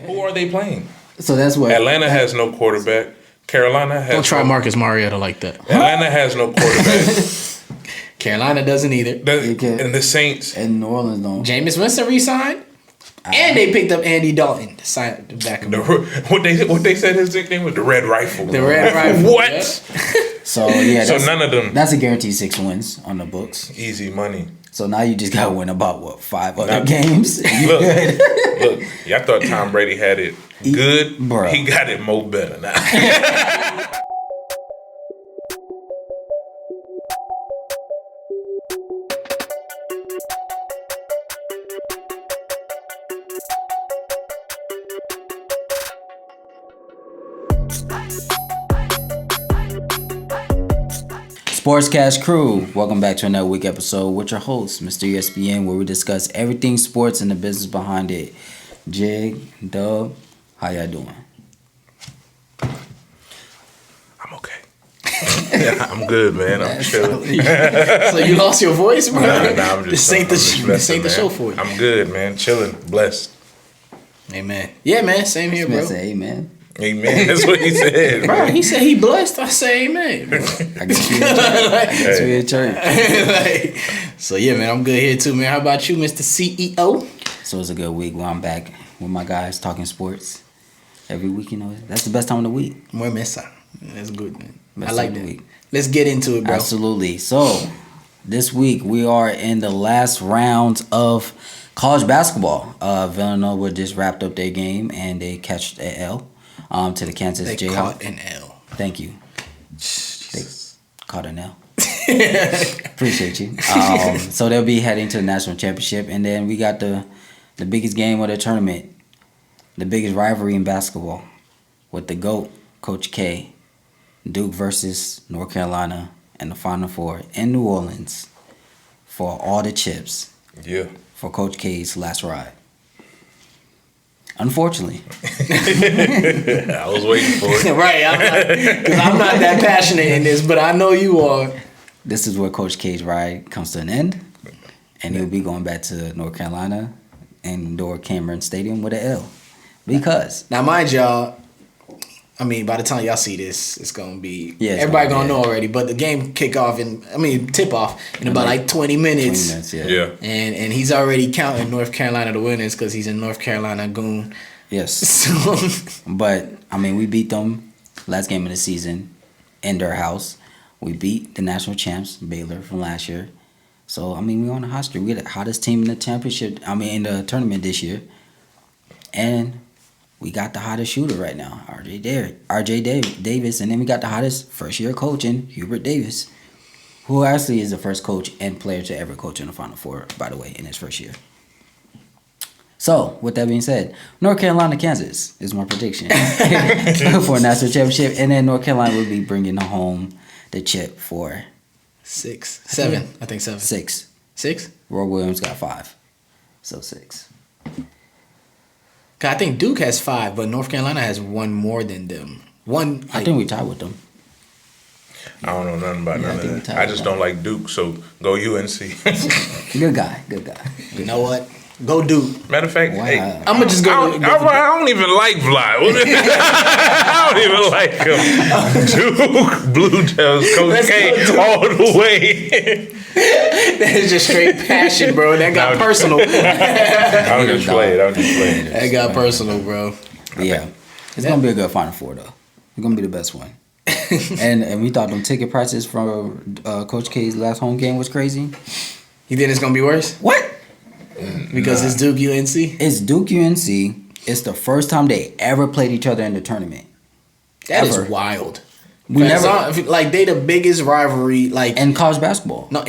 Who are they playing? So that's what Atlanta has no quarterback. Carolina has. Don't try Marcus Mariota like that. Atlanta has no quarterback. Carolina doesn't either. And the Saints and New Orleans don't. Jameis Winston resigned, and they picked up Andy Dalton to sign the back of what they said his nickname was the Red Rifle. The Red Rifle. What? Yeah. So yeah, so none of them. That's a guaranteed 6 wins on the books. Easy money. So now you just got to win about 5 other games. Look, y'all thought Tom Brady had it good. Bro. He got it more better now. Sportscast crew, welcome back to another week episode with your host, Mr. ESPN, where we discuss everything sports and the business behind it. Jig, Dub, how y'all doing? I'm okay. I'm good, man. I'm chilling. So you lost your voice, bro? Nah, I'm just. This ain't the show for you. I'm good, man. Chilling, blessed. Amen. Yeah, man. Same here, bro. Say amen. Amen. That's what he said. Bro, he said he blessed. I say amen. Bro. I guess we in church. So yeah, man, I'm good here too, man. How about you, Mr. CEO? So it's a good week where I'm back with my guys talking sports every week. You know, that's the best time of the week. Muy mesa. That's good, man. Best I like time of that. the week. Let's get into it, bro. Absolutely. So this week we are in the last rounds of college basketball. Villanova just wrapped up their game and they catched an L to the Kansas Jayhawks. They caught an L. Thank you. Jesus. They caught an L. Appreciate you. So they'll be heading to the national championship, and then we got the biggest game of the tournament, the biggest rivalry in basketball, with the GOAT, Coach K, Duke versus North Carolina, and the Final Four in New Orleans for all the chips. Yeah. For Coach K's last ride. Unfortunately. I was waiting for it. Right. I'm not that passionate in this, but I know you are. This is where Coach K's ride comes to an end, and he'll be going back to North Carolina and indoor Cameron Stadium with an L. Because now, mind y'all, I mean, by the time y'all see this, it's gonna be everybody gonna know already. But the game tip off in about like 20 minutes. 20 minutes, yeah. And he's already counting North Carolina the winners because he's in North Carolina goon. Yes. So, but I mean, we beat them last game of the season in their house. We beat the national champs Baylor from last year. So I mean, we're on a hot streak. We're the hottest team in the championship. I mean, in the tournament this year, and we got the hottest shooter right now, RJ Davis, and then we got the hottest first-year coach in Hubert Davis, who actually is the first coach and player to ever coach in the Final Four, by the way, in his first year. So, with that being said, North Carolina, Kansas is my prediction for a national championship, and then North Carolina will be bringing home the chip for 7. I think 7. 6. 6? Roy Williams got 5, so 6. I think Duke has 5, but North Carolina has one more than them. I think we tied with them. I don't know nothing about none of that. I just don't like Duke, so go UNC. Good guy. You know what? Go Duke. Matter of fact, wow. hey, I'm gonna just go. I don't even like Vlad. I don't even like him. Duke, Blue Devils, Coach K, all the way. That is just straight passion, bro. That got personal. I'll just play it. That got personal, bro. Yeah. It's going to be a good Final Four, though. It's going to be the best one. and we thought them ticket prices for Coach K's last home game was crazy. You think it's going to be worse? What? Because it's Duke UNC? It's Duke UNC. It's the first time they ever played each other in the tournament. That is wild. We never like they the biggest rivalry like in college basketball. No,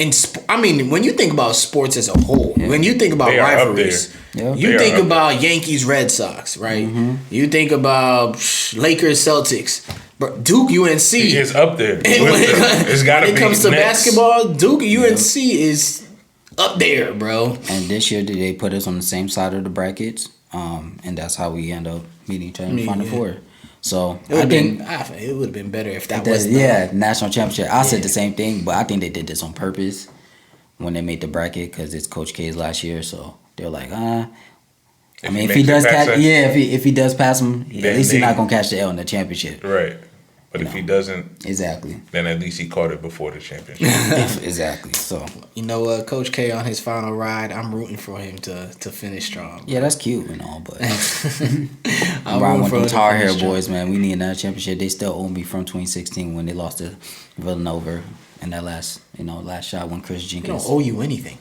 I mean when you think about sports as a whole, when you think about rivalries, you think about Yankees Red Sox, right? Mm-hmm. You think about Lakers Celtics, but Duke UNC is up there. It's got to be. When it comes to basketball, Duke UNC is up there, bro. And this year they put us on the same side of the brackets, and that's how we end up meeting each other in the Final Four. So it would have been better if that was national championship. I said the same thing, but I think they did this on purpose when they made the bracket because it's Coach K's last year. So they're like, I mean, if he does catch, if he does pass him, at least he's not gonna catch the L in the championship. Right. But if he doesn't, exactly, then at least he caught it before the championship. Exactly. So you know what, Coach K on his final ride, I'm rooting for him to finish strong. Yeah, that's cute and all, but I'm riding with the Tar Heel boys, man. We need another championship. They still owe me from 2016 when they lost to Villanova in that last shot when Chris Jenkins. They don't owe you anything.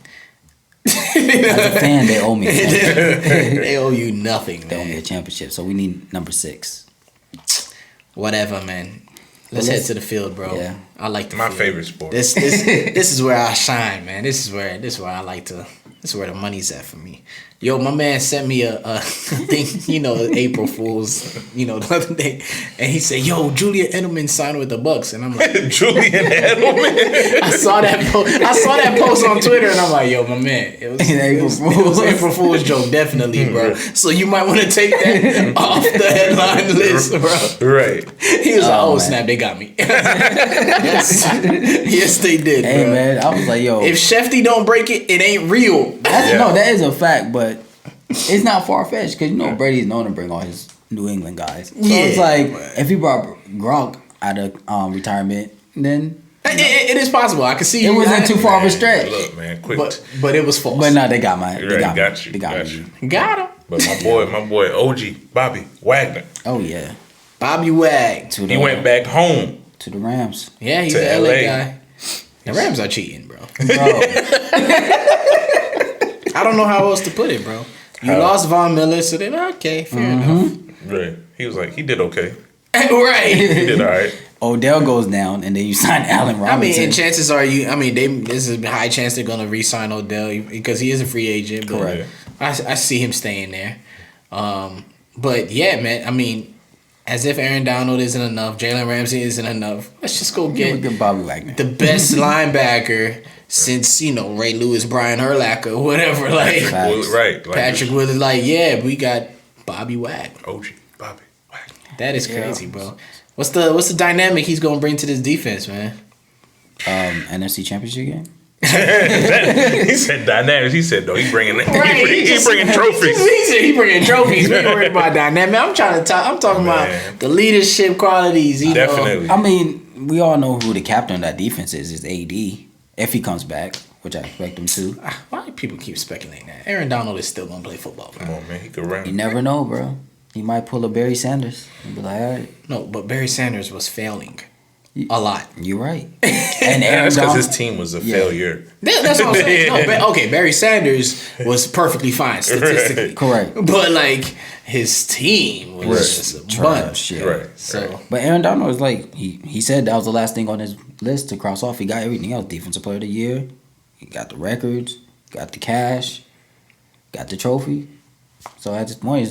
As a fan, they owe me. They owe you nothing. They owe me a championship, so we need number 6. Whatever, man. Let's head to the field, bro. Yeah. I like the my field. favorite sport. This is where I shine, man. This is where I like to. This is where the money's at for me. Yo, my man sent me a thing, April Fool's, the other day, and he said, "Yo, Julian Edelman signed with the Bucks," and I'm like, Julian Edelman. I saw that post on Twitter, and I'm like, "Yo, my man, it was April Fool's joke, definitely, bro. So you might want to take that off the headline list, bro." Right. He was like, "Oh snap, they got me." yes, they did. Hey, bro. man, I was like, "Yo, if Shefty don't break it, it ain't real." No, that is a fact, but it's not far fetched because Brady's known to bring all his New England guys. So it's like if he brought Gronk out of retirement, then it is possible. I can see it wasn't too far of a stretch. Look, man, quick. But it was false. But no, they got my. They got you. Got him. But my boy, OG Bobby Wagner. Oh yeah, Bobby Wag. He went back home to the Rams. Yeah, he's an LA guy. The Rams are cheating, bro. I don't know how else to put it, bro. You lost Von Miller, so then fair enough. Right. He was like, he did okay. Right. He did all right. Odell goes down, and then you sign Allen Robinson. I mean, and chances are this is a high chance they're gonna re-sign Odell because he is a free agent. But correct. I see him staying there. But yeah, man. I mean, as if Aaron Donald isn't enough, Jalen Ramsey isn't enough. Let's just go get Bobby Wagner, the best linebacker since Ray Lewis, Brian Urlacher, whatever. Like Patrick Willis. Like we got Bobby Wag. OG Bobby Wag. That is crazy, bro. What's the dynamic he's gonna bring to this defense, man? NFC Championship game. He said dynamics. He said, no, he bringing he bringing trophies. He said he bringing trophies. We ain't worried about dynamic. I'm talking about the leadership qualities. Definitely. I mean, we all know who the captain of that defense is AD. If he comes back, which I expect him to. Why do people keep speculating that? Aaron Donald is still gonna play football, bro. Come on, man. He could run. You never know, bro. He might pull a Barry Sanders and be like, all right. No, but Barry Sanders was failing a lot. You're right. And that's because his team was a failure. That's what I'm saying. No, Barry Sanders was perfectly fine statistically. Correct. But his team was just a bunch. Right. So, but Aaron Donald was like he said that was the last thing on his list to cross off. He got everything else: Defensive Player of the Year. He got the records, got the cash, got the trophy. So at this point,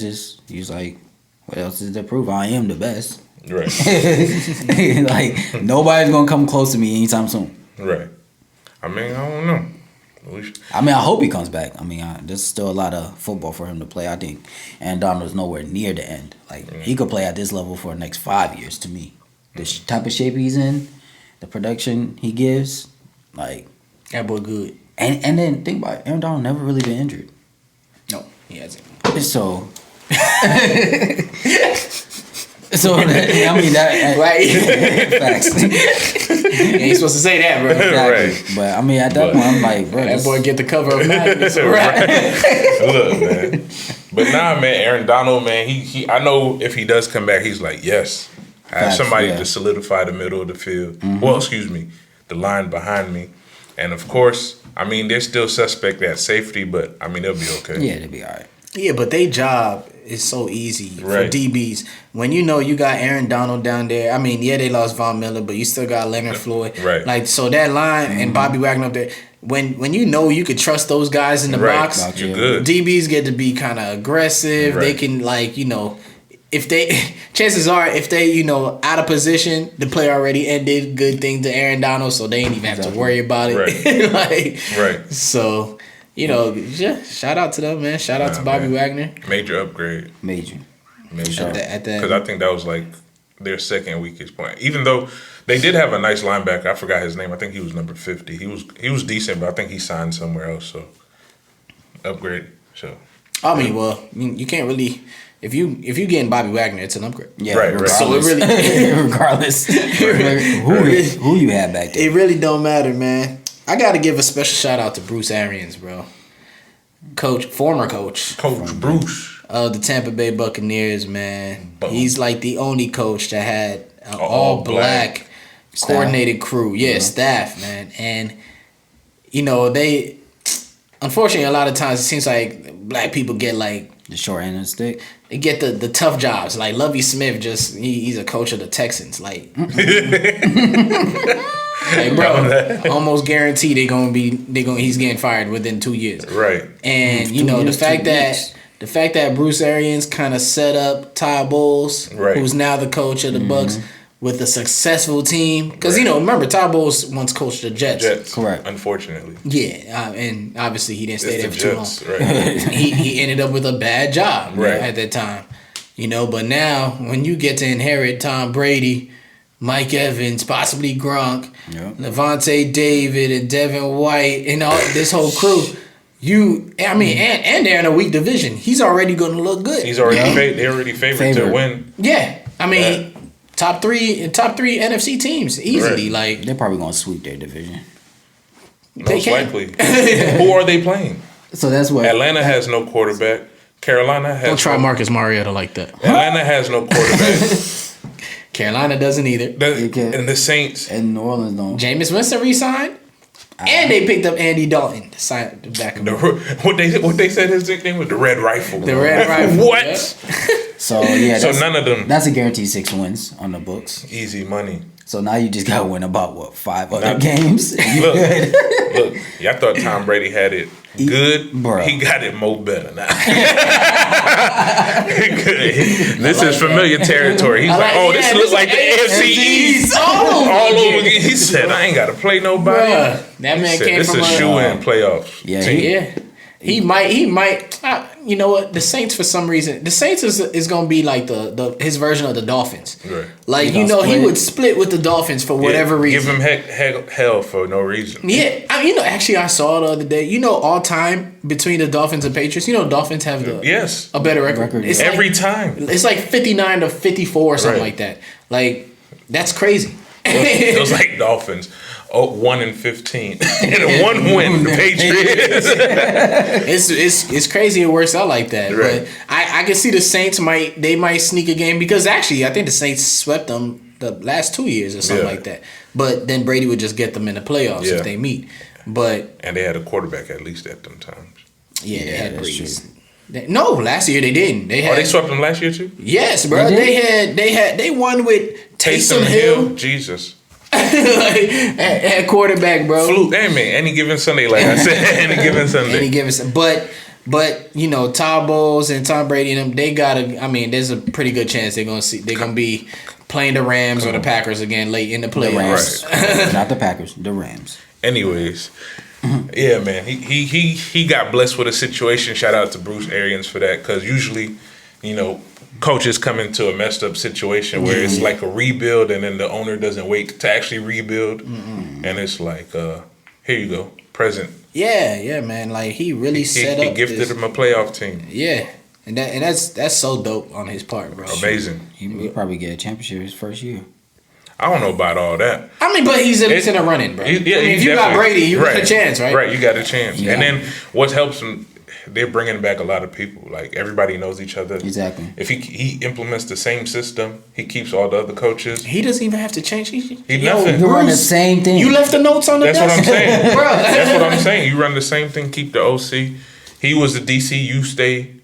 he's like, what else is there to prove? I am the best. Right. Nobody's gonna come close to me anytime soon. Right. I mean, I don't know. I hope he comes back. There's still a lot of football for him to play. I think, and Donald's nowhere near the end. He could play at this level for the next 5 years. To me, the type of shape he's in, the production he gives, that boy good. And then think about it, Aaron Donald never really been injured. No, he hasn't. So. That right. Facts. You ain't supposed to say that, bro. Exactly. Right. But at that point, I'm like, bro, that boy get the cover of Madness. Right. Look, man. But nah, man, Aaron Donald, man, he I know if he does come back, he's like, yes, I have somebody to solidify the middle of the field. Mm-hmm. Well, excuse me, the line behind me. And of course, they're still suspect at safety, but they'll be okay. Yeah, they'll be all right. Yeah, but their job is so easy for DBs. When you got Aaron Donald down there, they lost Von Miller, but you still got Leonard Floyd. Right. So that line and Bobby Wagner up there, when you could trust those guys in the box, you're good. DBs get to be kind of aggressive. Right. They can, if they, chances are, if they, out of position, the play already ended. Good thing to Aaron Donald, so they ain't even have to worry about it. Right. So... shout out to them, man. Shout out to Bobby Wagner. Major upgrade. Major. Because I think that was their second weakest point. Even though they did have a nice linebacker, I forgot his name. I think he was number 50. He was decent, but I think he signed somewhere else. So upgrade. So I mean, well, you can't really. If you getting Bobby Wagner, it's an upgrade. Yeah, right. So it really, regardless, who you had back there, it really don't matter, man. I got to give a special shout out to Bruce Arians, bro. Former coach Bruce of the Tampa Bay Buccaneers, man. Boom. He's like the only coach that had an all black coordinated crew. Yeah, staff, man. And they unfortunately a lot of times it seems like black people get like the short end of the stick. They get the tough jobs. Like Lovie Smith, he's a coach of the Texans. Like, bro, almost guaranteed he's getting fired within 2 years. Right. And the fact that Bruce Arians kind of set up Todd Bowles, who's now the coach of the Bucs, with a successful team. Because, remember, Todd Bowles once coached the Jets. Correct. Unfortunately. Yeah, and obviously he didn't stay there for too long. Right. he ended up with a bad job right. at that time. But now when you get to inherit Tom Brady, Mike Evans, possibly Gronk, Levante David, and Devin White, and all this whole crew, and they're in a weak division. He's already going to look good. He's already they're already favored to win. Yeah, I mean. Top three NFC teams easily. Right. Like they're probably gonna sweep their division. Most likely. Who are they playing? So that's what Atlanta has no quarterback. Carolina has. Don't try Marcus Mariota like that. Atlanta has no quarterback. Carolina doesn't either. And the Saints and New Orleans don't. Jameis Winston re-signed. And they picked up Andy Dalton to sign the back of what they said his nickname was the Red Rifle. The Red Rifle. What? Yeah. So none of them. That's a guaranteed 6 wins on the books. Easy money. So now you just gotta win about 5 other games. Look, y'all thought Tom Brady had it good. Bro. He got it more better now. This is familiar territory. He's this looks like the AFC East all over again. He said, I ain't got to play nobody. Bruh, that man came this from is shoe-in playoffs. Yeah, He might. You know what? The Saints, for some reason, the Saints is gonna be like his version of the Dolphins. Right. Like he would split with the Dolphins for whatever reason. Give him hell for no reason. Yeah, actually, I saw the other day. All time between the Dolphins and Patriots. Dolphins have a better record. It's every time. It's like 59-54 or something like that. Like that's crazy. It was like Dolphins. 1-15 and 1 win the Patriots. It's crazy it works out like that. Right. But I can see the Saints might sneak a game because actually I think the Saints swept them the last 2 years or something like that. But then Brady would just get them in the playoffs if they meet. And they had a quarterback at least at them times. Yeah, they had Breeze. No, last year they didn't. They swept them last year too? Yes, bro. They won with Taysom Hill. Jesus. at quarterback, bro. Fluke, man. Any given Sunday, like I said, any given Sunday. But Todd Bowles and Tom Brady and them, they gotta. I mean, there's a pretty good chance they're gonna be playing the Rams or the Packers again late in the playoffs. Right. Not the Packers, the Rams. Anyways, yeah, man, he got blessed with a situation. Shout out to Bruce Arians for that, because usually, coaches come into a messed up situation where it's like a rebuild, and then the owner doesn't wait to actually rebuild, and it's like, here you go, present. Yeah, man. Like he really set up. He gifted him a playoff team. Yeah, and that's so dope on his part, bro. Amazing. He probably get a championship his first year. I don't know about all that. I mean, but he's at least in the running, bro. If you got Brady, you got a chance, right? Right, you got a chance. Yeah. And then what helps him, they're bringing back a lot of people. Like, everybody knows each other. Exactly. If he implements the same system, he keeps all the other coaches. He doesn't even have to change. You run the same thing. You left the notes on the desk. That's what I'm saying. Bro. That's what I'm saying. You run the same thing, keep the OC. He was the DC, you stay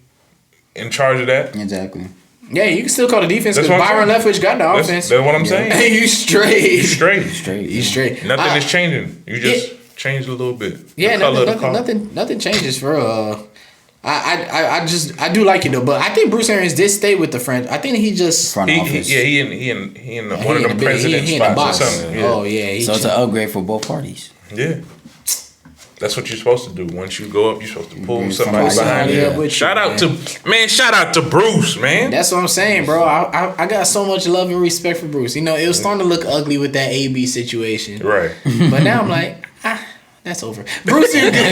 in charge of that. Exactly. Yeah, you can still call the defense because Byron Leftwich got the offense. That's what I'm saying. You straight. You straight. You straight. Nothing is changing. You just changed a little bit. Yeah, nothing changes for I do like it though, but I think Bruce Arians did stay with the French. I think he just front office. He in one of them president spots or something. Yeah. Oh yeah. So it's an upgrade for both parties. Yeah. That's what you're supposed to do. Once you go up, you're supposed to pull somebody behind you. Shout out to Bruce, man. That's what I'm saying, bro. I got so much love and respect for Bruce. It was starting to look ugly with that AB situation. Right. But now I'm like, that's over. Bruce is a good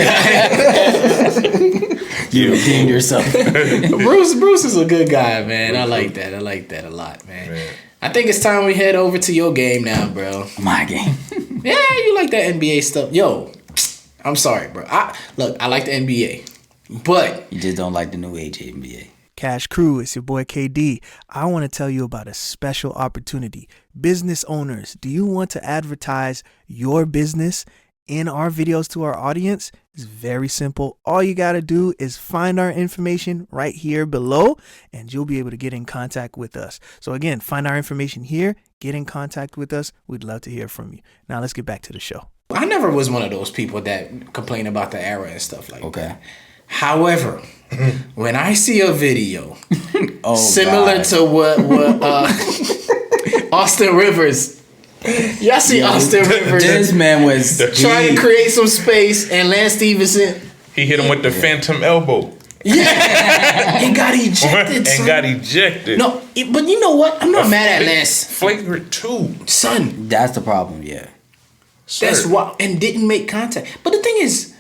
guy. You redeemed yourself. Bruce is a good guy, man. I like that a lot, man. I think it's time we head over to your game now, bro. My game. Yeah, you like that NBA stuff. Yo, I'm sorry, bro. I like the NBA, but you just don't like the new age NBA. Cash Crew, it's your boy KD. I want to tell you about a special opportunity. Business owners, do you want to advertise your business in our videos to our audience? It's very simple. All you got to do is find our information right here below, and you'll be able to get in contact with us. So again, find our information here, get in contact with us. We'd love to hear from you. Now let's get back to the show. I never was one of those people that complain about the era and stuff like that. However, when I see a video similar to what Austin Rivers, y'all see Austin Rivers. This man was trying to create some space, and Lance Stevenson, he hit him with the phantom elbow. Yeah, he got ejected. No, but you know what? I'm not mad at Lance. Flagrant 2, son. That's the problem. Yeah, that's why, and didn't make contact. But the thing is,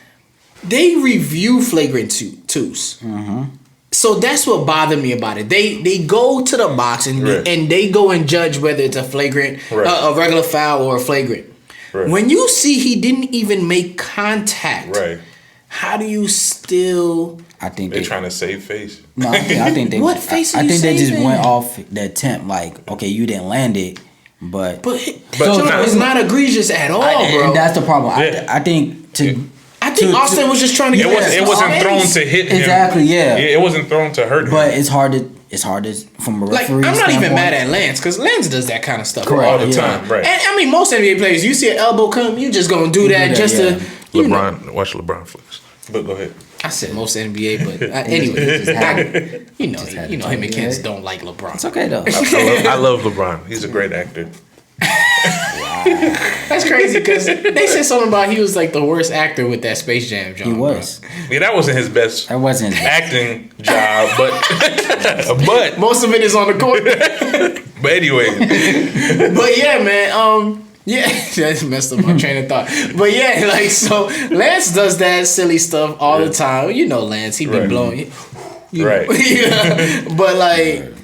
they review flagrant twos. Mm-hmm. So that's what bothered me about it. They go to the box and they go and judge whether it's a flagrant, a regular foul or a flagrant. Right. When you see he didn't even make contact, how do you still? I think they're trying to save face. No, I think they. What face? I think they just went off the attempt. Like, okay, you didn't land it, but so it's not egregious at all, bro. And that's the problem. I think I think Austin was just trying to get it wasn't thrown to hit him. Exactly, yeah. It wasn't thrown to hurt him. But it's hard to from a referee. I'm not even mad at Lance because Lance does that kind of stuff all the time, right? And I mean, most NBA players, you see an elbow come, you just gonna do that just to LeBron. Watch LeBron flicks. But go ahead. I said most NBA, but anyway, you know him and Kens don't like LeBron. It's okay though. I love LeBron. He's a great actor. Wow. That's crazy because they said something about he was like the worst actor with that Space Jam job. He was. Bro. Yeah, that wasn't his best. That wasn't his acting job, but most of it is on the court. But anyway, but yeah, man. Yeah, that's messed up my train of thought. But yeah, like so, Lance does that silly stuff all the time. You know, Lance, he be blowing. But like.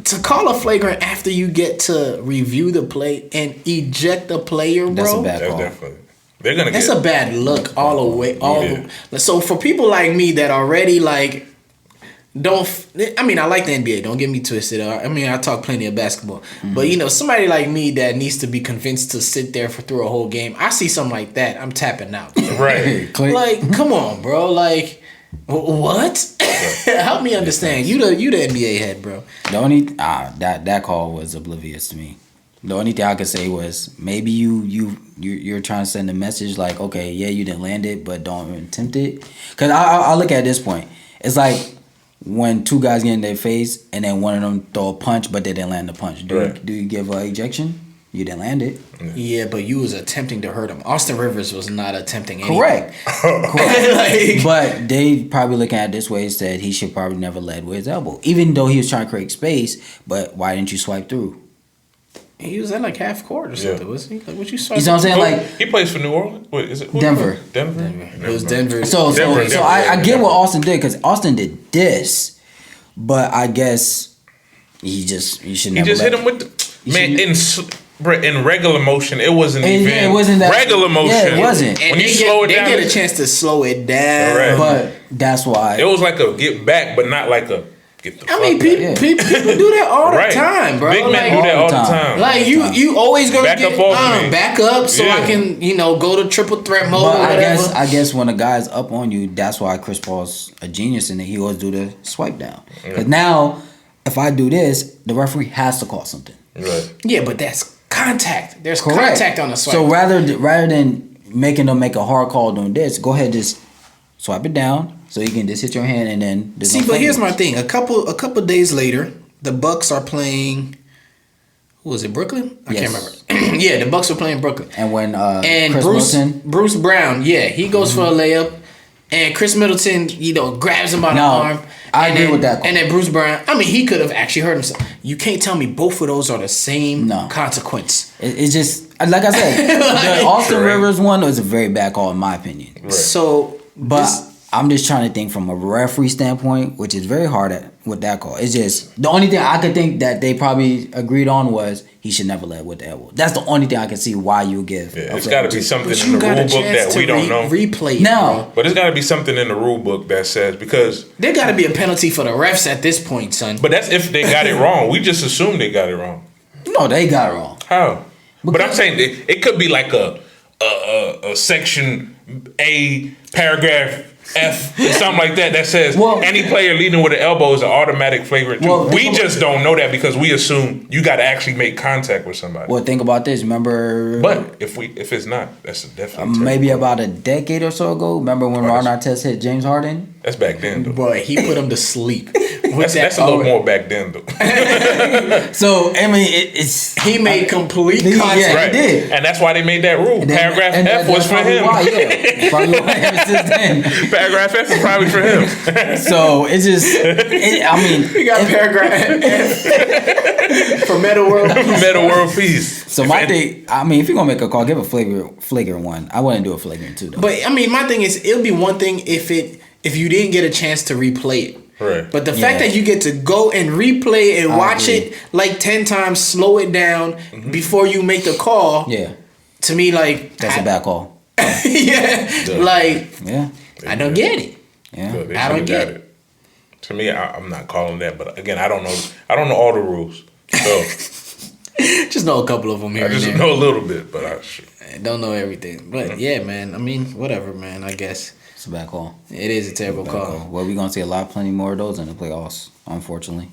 To call a flagrant after you get to review the play and eject the player, bro. That's a bad call. Definitely. They're gonna. That's a bad look all the way. So for people like me that already like don't. I mean, I like the NBA. Don't get me twisted. I mean, I talk plenty of basketball, but somebody like me that needs to be convinced to sit there through a whole game. I see something like that, I'm tapping out. Right. Like, come on, bro. Like. What? Help me understand. You the NBA head, bro. The only that call was oblivious to me. The only thing I could say was maybe you're trying to send a message like, okay, yeah, you didn't land it, but don't attempt it. Because I look at this point, it's like when two guys get in their face and then one of them throw a punch, but they didn't land the punch. Do you give an ejection? You didn't land it. Yeah, but you was attempting to hurt him. Austin Rivers was not attempting anything. Correct. But they probably looking at it this way, said he should probably never led with his elbow. Even though he was trying to create space, but why didn't you swipe through? He was at like half court or something, was he? Like, what you saw? You know what I'm saying? Like he plays for New Orleans. Wait, is it Denver? Denver. It was Denver. So I get what Austin did because Austin did this, but I guess you should never. He just hit him with the in regular motion. It wasn't even. It wasn't that regular motion. Yeah, it wasn't. And when you slow it down, they get a chance to slow it down. Right. But that's why it was like a get back, but not like a. People do that all the time, bro. Big men do that all the time. Like you always gonna back up so I can go to triple threat mode. But I guess when a guy's up on you, that's why Chris Paul's a genius and he always do the swipe down. Because now, if I do this, the referee has to call something. Right. Yeah, but that's contact. There's contact on the swipe. So rather than making them make a hard call doing this, go ahead just swipe it down. So you can just hit your hand and then but here's my thing. A couple days later, the Bucks are playing. Who was it? Brooklyn? I can't remember. Yeah, the Bucks are playing Brooklyn. And when Bruce Brown, he goes for a layup, and Chris Middleton, grabs him by the arm. I agree with that call. And then Bruce Brown, I mean, he could have actually hurt himself. You can't tell me both of those are the same consequence. It's just like I said, the Austin Rivers one was a very bad call in my opinion. Right. So, but I'm just trying to think from a referee standpoint, which is very hard with that call. It's just the only thing I could think that they probably agreed on was he should never let with the elbow. That's the only thing I can see why you give. Yeah, it's got to be something in the rule book that we don't know. Replay now, but it's got to be something in the rule book that says because there got to be a penalty for the refs at this point, son. But that's if they got it wrong. We just assume they got it wrong. No, they got it wrong. How? But I'm saying it could be like a section A paragraph F or something like that says any player leading with an elbow is an automatic flagrant. We just don't know that because we assume you got to actually make contact with somebody. Well, think about this. Remember, but if it's not, that's definitely maybe about a decade or so ago. Remember when Ron Artest hit James Harden? That's back then, though. Boy, he put him to sleep. That's a little more back then, though. So I mean, he made complete contact. Yeah, right. He did, and that's why they made that rule. Paragraph F was for him. Probably why ever since then. Paragraph F is probably for him. So it's just, I mean, we got paragraph F for Meta World Peace. Meta World Peace. So my thing, I mean, if you're gonna make a call, give a flagrant one. I wouldn't do a flagrant two though. But I mean, my thing is, it'll be one thing if you didn't get a chance to replay it. Right. But the fact that you get to go and replay and watch it like 10 times, slow it down before you make the call. Yeah. To me, like that's a bad call. Yeah. I don't get it. Yeah. Good, I don't get it. To me, I'm not calling that, but again, I don't know all the rules. So just know a couple of them here. I just know a little bit, but I don't know everything. But yeah, man. I mean, whatever, man. I guess. It's a bad call. It is a terrible call. Well, we're gonna see plenty more of those in the playoffs, unfortunately.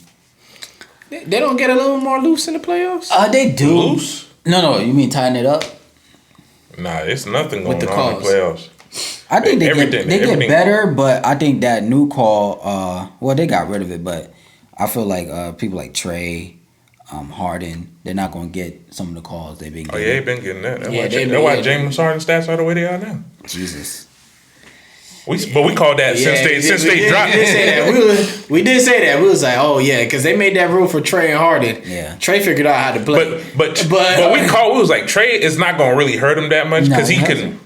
They don't get a little more loose in the playoffs? They do. Loose? No, you mean tying it up? Nah, it's nothing going With the on in the playoffs. I think they everything get better, but I think that new call, they got rid of it, but I feel like people like Trey, Harden, they're not gonna get some of the calls they've been getting. Oh yeah, they've been getting that. That's why why James Harden stats are the way they are now. Jesus. But we called that since they dropped. We did say that. We was like, oh yeah, because they made that rule for Trey and Harden. Yeah. Trey figured out how to play. But we was like Trey is not gonna really hurt him that much because he can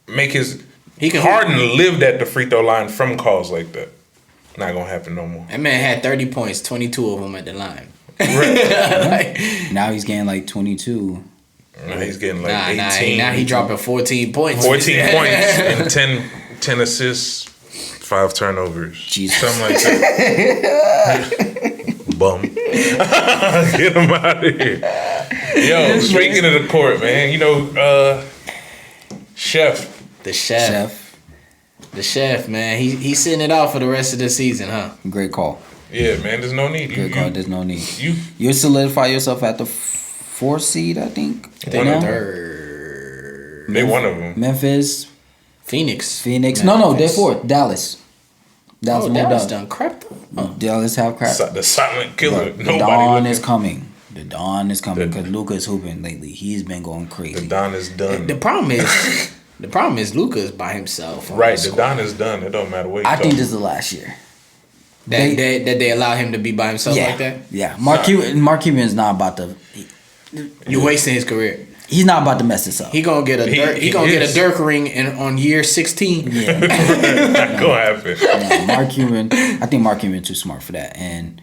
make his. Harden lived at the free throw line from calls like that. Not gonna happen no more. That man had 30 points, 22 of them at the line. Right. Now he's getting like 22. Now he's getting like 18. Now he dropping 14 points. 14 points and 10 assists, 5 turnovers. Jesus. Something like that. Bum. Get him out of here. Yo, speaking of the court, man, Chef. The chef, man. He's sitting it out for the rest of the season, huh? Great call. Yeah, man, there's no need. There's no need. You solidify yourself at the 4th seed, I think. One of third. They one of them. Memphis. Phoenix. No, they're 4th. Dallas. Dallas done crap. Dallas have crap. The silent killer. The dawn is coming. The dawn is coming because Luka is hooping lately. He's been going crazy. The dawn is done. The problem is Luka is by himself. Right, the dawn is done. It don't matter what. I think this is the last year. That they allow him to be by himself like that. Yeah, Mark Cuban's not about to. You're wasting his career. He's not about to mess this up. He gonna get a Dirk ring on year 16. Yeah, not gonna happen. Mark Cuban. I think Mark Cuban's too smart for that. And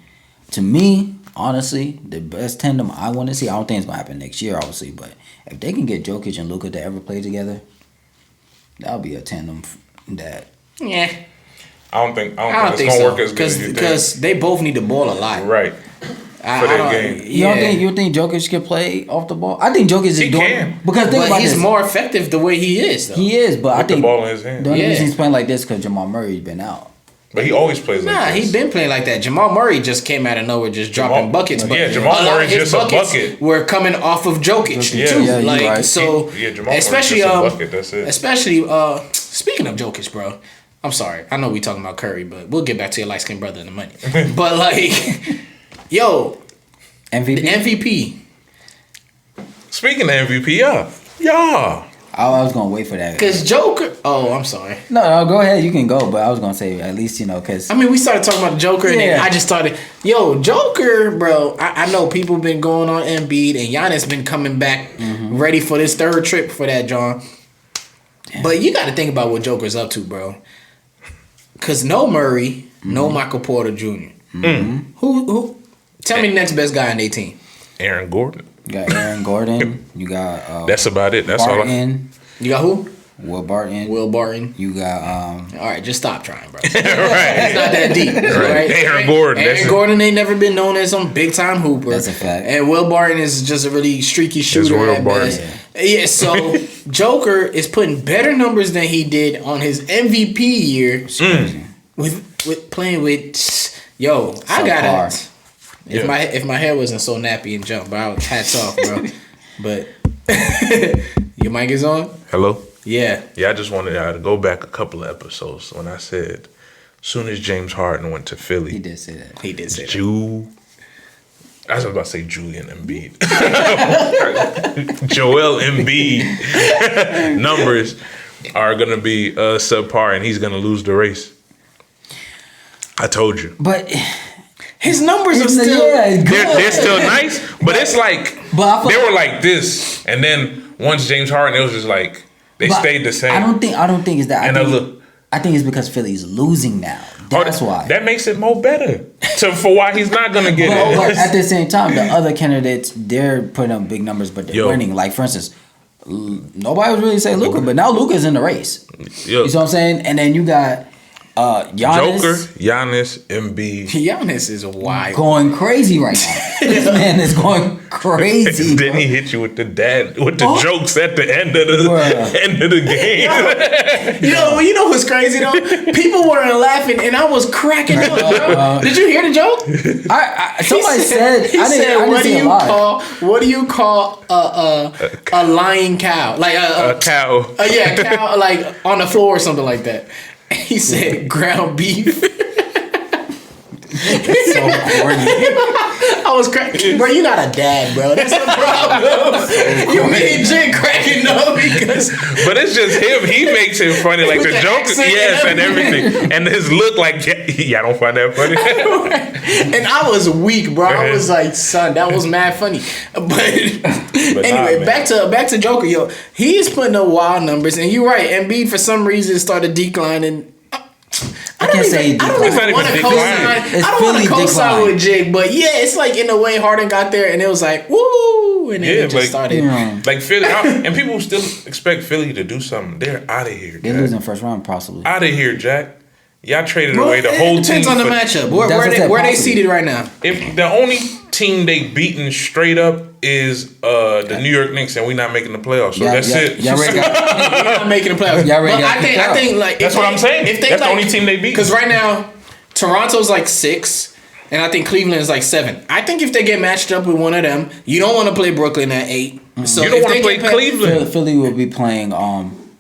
to me, honestly, the best tandem I want to see. I don't think it's gonna happen next year, obviously, but if they can get Jokic and Luka to ever play together, that'll be a tandem that. Yeah. I don't think it's gonna work as good as you think. Because they both need the ball a lot. Right. For their game. You think Jokic can play off the ball? I think Jokic is doing because he's more effective the way he is. Though. He is, but I think the ball in his hand. The only reason he's playing like this because Jamal Murray's been out. But he always plays like this. He's been playing like that. Jamal Murray just came out of nowhere, just dropping buckets. But Jamal Murray's just a bucket. We're coming off of Jokic too. Yeah, right. So Jamal especially just a bucket. That's it. Especially speaking of Jokic, bro. I'm sorry. I know we talking about Curry, but we'll get back to your light skinned brother in the money. But yo, MVP. The MVP. Speaking of MVP, yeah. I was gonna wait for that because Joker. Oh, I'm sorry. No, go ahead. You can go, but I was gonna say at least because I mean we started talking about the Joker, and then I just started. Yo, Joker, bro. I know people been going on Embiid, and Giannis been coming back ready for this 3rd trip for that, John. Damn. But you got to think about what Joker's up to, bro. Because no Murray, no Michael Porter Jr. Who? Tell me the next best guy on their team. Aaron Gordon. You got Aaron Gordon. You got. That's about it. That's Barton. You got who? Will Barton. You got. All right, just stop trying, bro. Right. It's not that deep. Right? Aaron Gordon. Aaron Gordon ain't never been known as some big time hooper. That's a fact. And Will Barton is just a really streaky shooter. Will Barton. Yeah, so Joker is putting better numbers than he did on his MVP year with playing with. Yo, I got it. If my hair wasn't so nappy and jump, but I was hats off, bro. But your mic is on? Hello? Yeah. Yeah, I just wanted to go back a couple of episodes when I said, soon as James Harden went to Philly. He did say that. I was about to say Julian Embiid. Joel Embiid numbers are going to be subpar and he's going to lose the race. I told you. But his numbers are still they're still nice, but it's like they were like this, and then once James Harden, it was just like they stayed the same. I don't think it's that. I think it's because Philly's losing now. That's why. That makes it more better for why he's not gonna get it. But at the same time, the other candidates, they're putting up big numbers, but they're winning. Like for instance, nobody was really saying Luka, but now Luka's in the race. You know what I'm saying? And then you got Giannis. Joker, Giannis, Embiid. Giannis is wild. Going crazy right now. This man is going crazy. Then he hit you with the jokes at the end of the game. You know what's crazy though? People weren't laughing and I was cracking up. Bro. Did you hear the joke? Somebody said what do you call a lying cow? Like a cow. A cow like on the floor or something like that. He said ground beef. It's so corny. I was cracking, bro. You're not a dad, bro. That's the problem. You made Jay cracking up because. But it's just him. He makes it funny, like the joke, and everything, and his look, like I don't find that funny. And I was weak, bro. I was like, son, that was mad funny. But anyway, back to Joker, yo. He is putting up wild numbers, and you're right. Embiid for some reason started declining. I don't want to co-sign with Jig, but yeah, it's like in a way Harden got there and it was like, woo, and then it just started. Like Philly, and people still expect Philly to do something. They're out of here. They're losing first round, possibly. Out of here, Jack. Y'all traded away the whole team. Depends on the matchup. Where they seated right now? If the only team they beaten straight up is the New York Knicks, and we're not making the playoffs, so that's it. We're not making the playoffs. But I think like that's what I'm saying. If that's the only team they beat. Because right now, Toronto's like 6, and I think Cleveland is like 7. I think if they get matched up with one of them, you don't want to play Brooklyn at 8. So you don't want to play Cleveland. Philly will be playing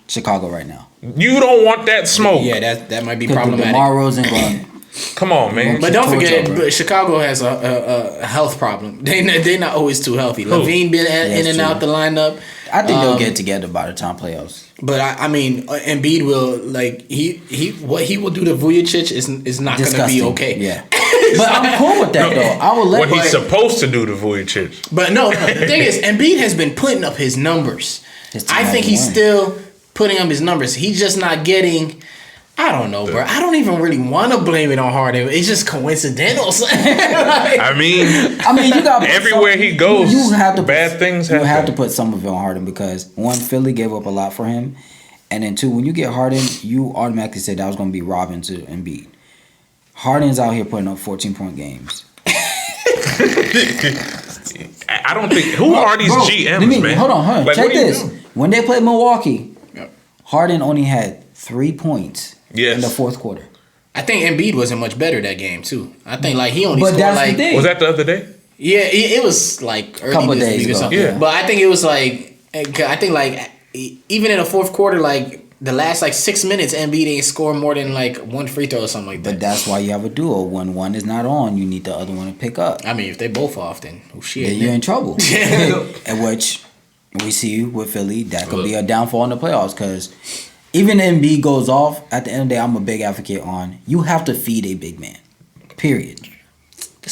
Chicago right now. You don't want that smoke. Yeah, that might be problematic. DeMar Rosen going. Come on, man. But don't forget, Chicago has a health problem. They're not always too healthy. Levine been in and out the lineup. I think they'll get together by the time playoffs. But I mean, Embiid will what he will do to Vujacic is not going to be okay. Yeah. But I'm cool with that though. I will let what he's supposed to do to Vujacic. But no, the thing is, Embiid has been putting up his numbers. I think he's still putting up his numbers. He's just not getting. I don't know, bro. I don't even really want to blame it on Harden. It's just coincidental. I mean, you got everywhere he goes. You have to bad things happen. You have to put some of it on Harden because one, Philly gave up a lot for him, and then two, when you get Harden, you automatically said that was going to be Robin to Embiid. Harden's out here putting up 14-point games. I don't think. Who are these GMs, man? Hold on. Like, check this. When they played Milwaukee, Harden only had 3 points in the fourth quarter. I think Embiid wasn't much better that game too. I think like he only scored like. Was that the other day? Yeah, it was like early couple this days week or ago. something. Yeah. But I think it was like even in the fourth quarter, like the last like 6 minutes, Embiid ain't score more than like one free throw or something like that. But that's why you have a duo. When one is not on, you need the other one to pick up. I mean, if they both off, then then you're in trouble. And which we see with Philly, that could be a downfall in the playoffs because. Even if Embiid goes off, at the end of the day, I'm a big advocate on you have to feed a big man. Period.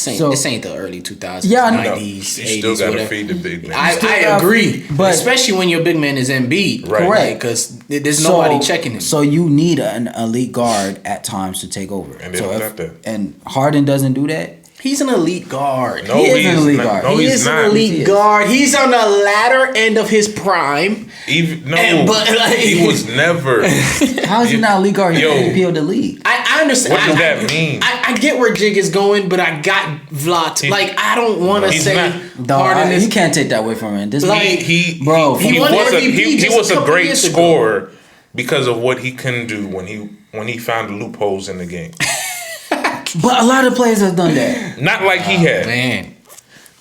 This ain't the early 2000s, Yeah, 90s, You 80s, still gotta whatever. feed the big man. I agree, but especially when your big man is Embiid, Right. Correct. Because there's nobody checking him. So you need an elite guard at times to take over. And they don't got that. And Harden doesn't do that. He's an elite guard. No, He is he's an elite not. guard. No, He he's is not. an elite He is. guard. He's on the latter end of his prime. But, like- he was never. How is he not elite guard? He's Yo. MVP of the league. I understand. What does that mean? I get where Jig is going, but I got Vlad. Like, I don't want to He's say not. Harden is. You can't take that away from him. This Like, He He won was MVP he just was a a couple great years ago. scorer because of what he couldn't do when he found the loopholes in the game. But a lot of players have done that. Not like he had. Man.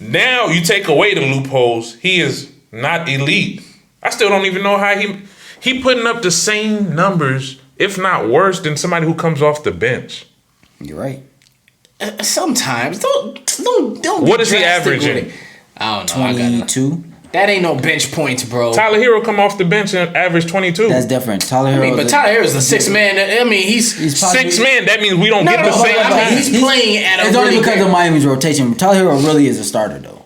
Now you take away the loopholes, he is not elite. I still don't even know how he putting up the same numbers, if not worse, than somebody who comes off the bench. You're right. Sometimes don't. What be is he drastic with averaging? it. I don't know. I got 22. that ain't no bench points, bro. Tyler Hero come off the bench and average 22. That's different. Tyler I Hero. mean, but Tyler Harris is the sixth man. I mean, he's probably- 6 men. That means we don't No, get no, the no, same. I mean, he's playing at a It's only really because great- of Miami's rotation. Tyler Hero really is a starter, though.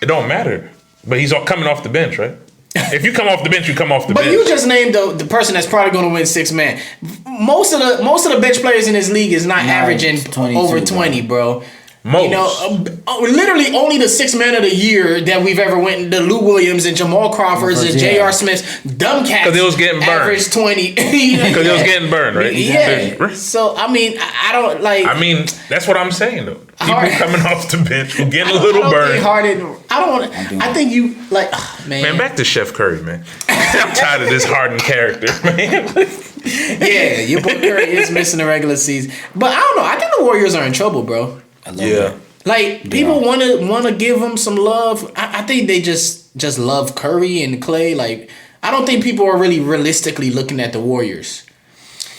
It don't matter. But he's coming off the bench, right? If you come off the bench, you come off the But bench. you just named the person that's probably going to win six man. Most of the bench players in this league is not averaging 22, over 20, bro. Most. You know, literally only the sixth man of the year that we've ever went. The Lou Williams and Jamal Crawfords and Yeah. J.R. Smiths, dumb cats. 'Cause they was getting burned. Average 20. Because it was getting burned, right? Yeah. So I mean, I don't like. I mean, that's what I'm saying though. People Hard- coming off the bench who getting a I little don't burned. think Harden. I don't want. I think you like. Man. Man, back to Chef Curry, man. I'm tired of this Harden character, man. Yeah, your boy Curry is missing the regular season, but I don't know. I think the Warriors are in trouble, bro. Yeah. Like people want to give him some love. I think they just love Curry and Clay. Like I don't think people are really realistically looking at the Warriors.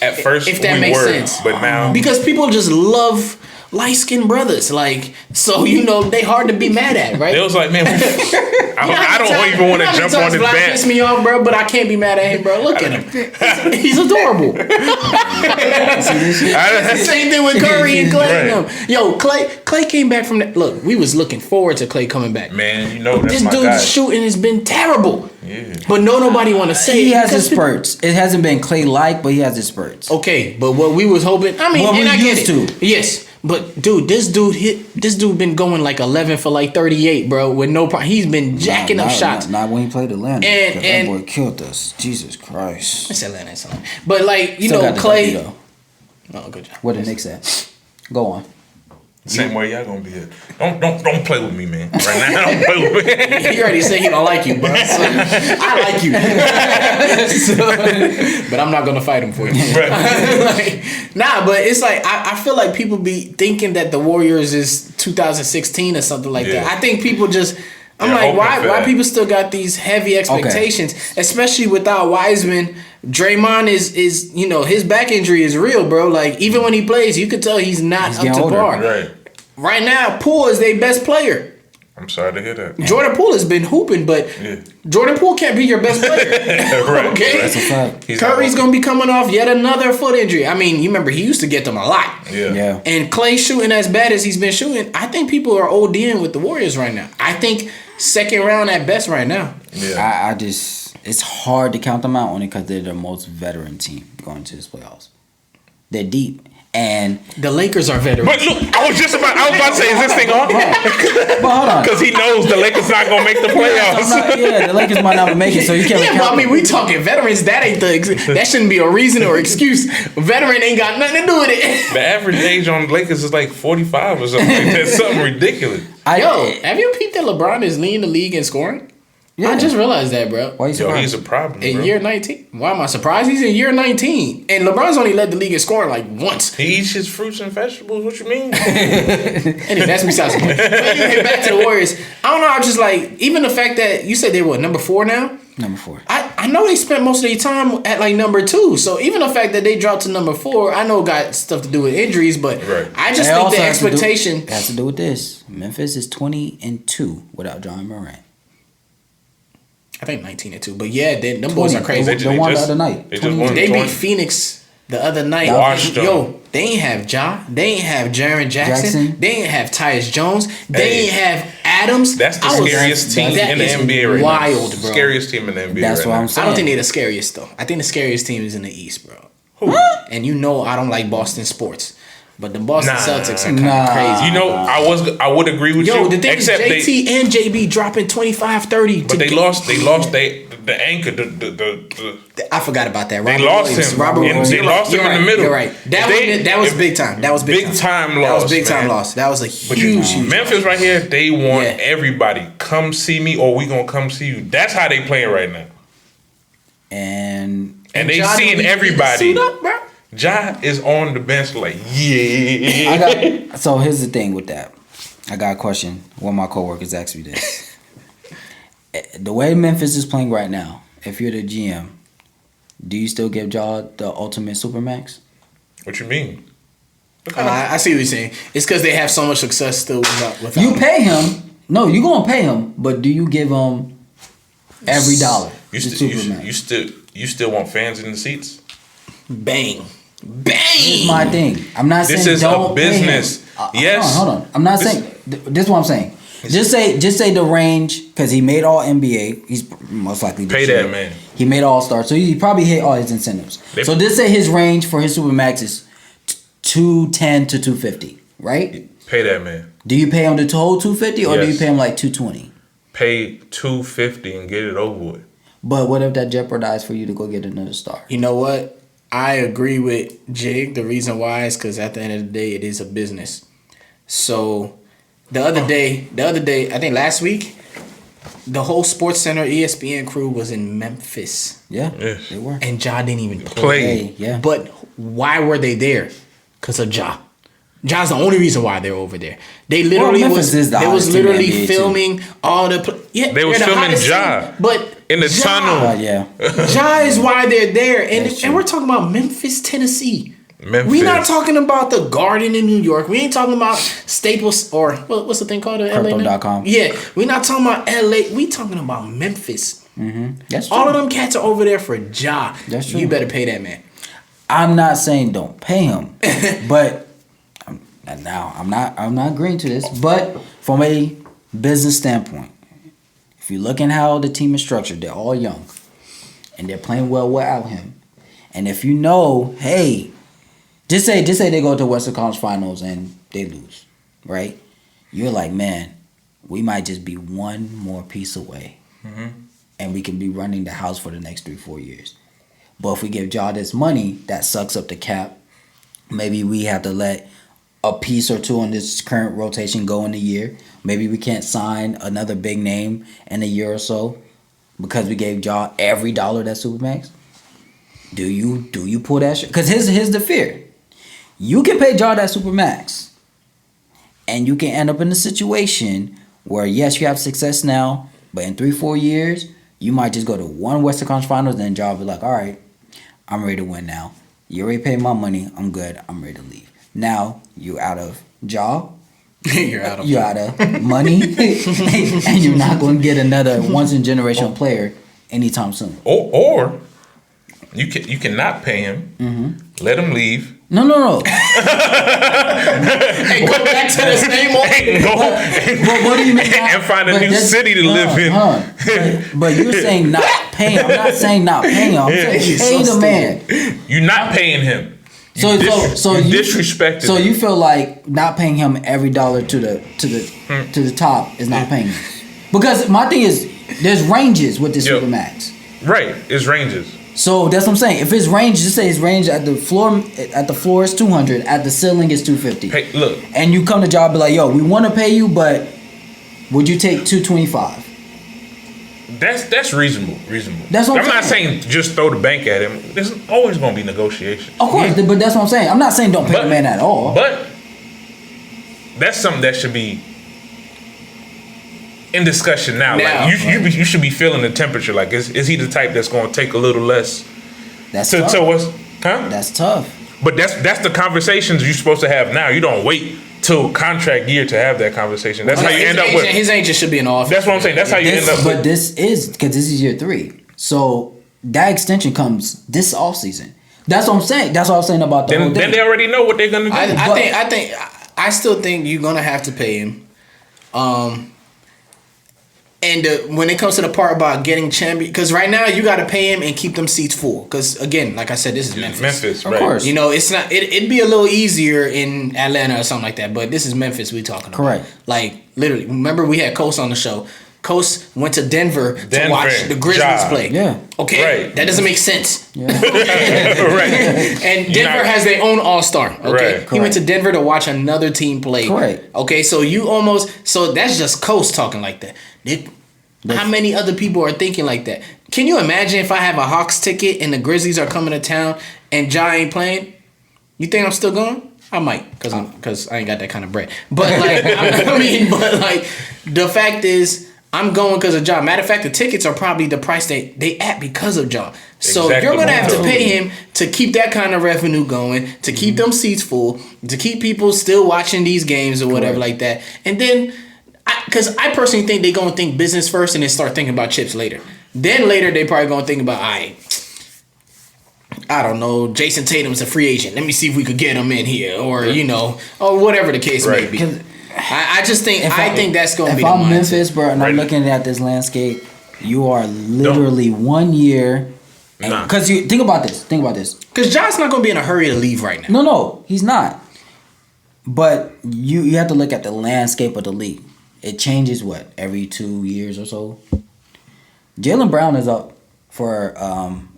At first, If that we makes were, sense. but now Because people just love light-skinned brothers. Like so, they hard to be mad at, right? it was like, man, I don't even want to jump on his Black back. piss me off, bro, but I can't be mad at him, bro. Look at him. He's adorable. Same thing with Curry and Clay. Right. Yo, Clay came back from that. Look, we was looking forward to Clay coming back. Man, you know that's This my dude's guy. shooting has been terrible. Yeah. But nobody want to say He it has his because spurts. It hasn't been Clay-like, but he has his spurts. Okay, but what we was hoping, I mean, What and we I get used it. to. Yes, but dude, this dude been going like 11 for like 38, bro, with no problem. He's been jacking up shots. Not when he played Atlanta. And- 'Cause and- that boy killed us. Jesus Christ. It's Atlanta, it's Atlanta. But like, you Still know, got the Clay. W, though. Oh, good job. Where the Knicks at? Go on. Same way y'all gonna be here. Don't play with me, man. Right now, don't play with me. He already said he don't like you, bro. So, I like you, So, but I'm not gonna fight him for you. Right. Like, nah, but it's like I feel like people be thinking that the Warriors is 2016 or something like Yeah. that. I think people just. I'm They're like, hoping why for why that. people still got these heavy expectations, especially without Wiseman. Draymond is his back injury is real, bro. Like even when he plays, you could tell he's not He's up getting to older. par. Right. Right now, Poole is their best player. I'm sorry to hear that. Jordan Poole has been hooping, but Yeah. Jordan Poole can't be your best player. Right. Okay? That's a fact. He's Curry's not- going to be coming off yet another foot injury. I mean, you remember he used to get them a lot. Yeah. Yeah. And Clay shooting as bad as he's been shooting, I think people are ODing with the Warriors right now. I think second round at best right now. Yeah. I just, it's hard to count them out only because they're the most veteran team going to this playoffs. They're deep. And The Lakers are veterans. But look, I was about to say, is this thing on? but hold on. Because he knows the Lakers not gonna make the playoffs. Yeah, the Lakers might not make it, so you can't. Yeah, but I mean, we talking veterans. That ain't that shouldn't be a reason or excuse. Veteran ain't got nothing to do with it. The average age on the Lakers is like 45 or something. Like that. Something ridiculous. Yo, have you peeped that LeBron is leading the league in scoring? Yeah. I just realized that, bro. Why you Yo, surprised? he's a problem, In bro. year 19. Why am I surprised? He's in year 19. And LeBron's only led the league in scoring like once. He eats his fruits and vegetables. What you mean? Anyway, that's besides the point. But anyway, back to the Warriors. I don't know. I'm just like, even the fact that you said they were number 4 now. Number 4. I know they spent most of their time at like number 2. So even the fact that they dropped to number 4, I know it got stuff to do with injuries, but Right. I just It think also the has to do- expectation. It has to do with this. Memphis is 20-2 without John Morant. I think 19-2. But yeah, them boys are crazy. They won the other night. They just won They beat 20. Phoenix The other night, they ain't have Ja. They ain't have Jaren Jackson. They ain't have Tyus Jones. They ain't have Adams. That's the scariest team in the NBA right now. Wild, bro. Scariest team in the NBA That's what I'm saying. I don't think they're the scariest, though. I think the scariest team is in the East, bro. Who? And you know I don't like Boston sports. But the Boston Celtics are kind of crazy. You know, I would agree with you. Yo, the thing is JT and JB dropping 25, 30. But they lost the anchor. I forgot about that. They lost him. They lost him in the middle. You're right. That was big time. That was big time loss. That was big time loss. That was a huge Memphis right here, they want everybody. Come see me or we gonna come see you. That's how they playing right now. And they seeing everybody. Ja is on the bench like, yeah. So here's the thing with that. I got a question. One of my coworkers asked me this. The way Memphis is playing right now, if you're the GM, do you still give Ja the ultimate supermax? What you mean? I see what you're saying. It's because they have so much success still without you pay him. No, you're going to pay him, but do you give him every dollar? You still want fans in the seats? Bang. Here's my thing. I'm not saying this is don't a business. Yes. Hold on. I'm not saying. This is what I'm saying. Just say the range, because he made all NBA. He's most likely pay that man. He made all star, so he probably hit all his incentives. So just say his range for his supermax is 210 to 250, right? Pay that man. Do you pay him the whole 250 or do you pay him like 220? Pay 250 and get it over with. But what if that jeopardizes for you to go get another star? You know what? I agree with Jig. The reason why is because at the end of the day, it is a business. So the other day, I think last week, the whole Sports Center ESPN crew was in Memphis. Yeah, they were. And Ja didn't even play. Yeah. But why were they there? Because of Ja. Ja's the only reason why they're over there. They literally was literally filming all the they was filming Ja. But in the tunnel. Ja is why they're there. And we're talking about Memphis, Tennessee. We're not talking about the Garden in New York. We ain't talking about Staples or what's the thing called? Crypto.com. Yeah. We're not talking about LA. We talking about Memphis. Mm-hmm. That's true. All of them cats are over there for Ja. That's true. You better pay that man. I'm not saying don't pay him, but now I'm not agreeing to this. But from a business standpoint, if you look at how the team is structured, they're all young, and they're playing well without him. And if you know, hey, just say they go to Western Conference Finals and they lose, right? You're like, man, we might just be one more piece away, and we can be running the house for the next 3-4 years. But if we give Ja this money, that sucks up the cap. Maybe we have to let a piece or two on this current rotation go in a year. Maybe we can't sign another big name in a year or so because we gave Ja every dollar that Supermax. Do you pull that shit? Because here's the fear. You can pay Ja that Supermax, and you can end up in a situation where, yes, you have success now, but in 3-4 years, you might just go to one Western Conference Finals, and then Ja will be like, all right, I'm ready to win now. You already paid my money. I'm good. I'm ready to leave. Now, you out of Ja. You're out of money. And you're not going to get another once-in-generation player anytime soon. Or you cannot pay him. Let him leave. No. Hey, go back to the same old. What do you mean? And find a new city to live in. But you're saying not paying. I'm not saying not paying. I'm saying pay the man. You're not paying him. So you disrespected. So you feel like not paying him every dollar to the top is not paying him. Because my thing is, there's ranges with this Supermax. Right, it's ranges. So that's what I'm saying. If his range, just say his range at the floor is 200, at the ceiling is 250. Hey, look. And you come to job, be like, yo, we want to pay you, but would you take 225? That's reasonable. That's what I'm not saying just throw the bank at him. There's always going to be negotiation. Of course, but that's what I'm saying. I'm not saying don't pay the man at all. But that's something that should be in discussion now. Like you should be feeling the temperature. Like is he the type that's going to take a little less? That's tough. That's tough. But that's the conversations you're supposed to have now. You don't wait till contract year to have that conversation. That's how you end up with. His agent should be in office. That's what I'm saying. That's how you end up with. But this is because this is year 3. So that extension comes this offseason. That's what I'm saying. That's what I was saying about the whole thing. Then they already know what they're gonna do. I still think you're gonna have to pay him. And when it comes to the part about getting champion, because right now you got to pay him and keep them seats full. Because again, like I said, this is Memphis. Memphis, of right? Course. You know, it's not. It'd be a little easier in Atlanta or something like that. But this is Memphis we talking about. Correct. Like literally, remember we had Coast on the show. Coast went to Denver to watch the Grizzlies play. Yeah. Okay. Right. That doesn't make sense. Yeah. Right. And Denver has their own all-star. Okay. Right. He went to Denver to watch another team play. Correct. Okay. So that's just Coast talking like that. How many other people are thinking like that? Can you imagine if I have a Hawks ticket and the Grizzlies are coming to town and Ja ain't playing? You think I'm still going? I might, because I ain't got that kind of bread. But like, the fact is, I'm going because of Ja. Matter of fact, the tickets are probably the price they at because of Ja. So Exactly. you're gonna have to pay him to keep that kind of revenue going, to keep them seats full, to keep people still watching these games or whatever like that. And then, because I personally think they're gonna think business first and then start thinking about chips later. Then later they probably gonna think about, I don't know, Jason Tatum's a free agent. Let me see if we could get him in here, or or whatever the case may be. I just think think that's going to be the mindset. If I'm Memphis, bro, and I'm looking at this landscape, you are literally 1 year. Because you think about this. Because John's not going to be in a hurry to leave right now. No, he's not. But you have to look at the landscape of the league. It changes every 2 years or so. Jaylen Brown is up for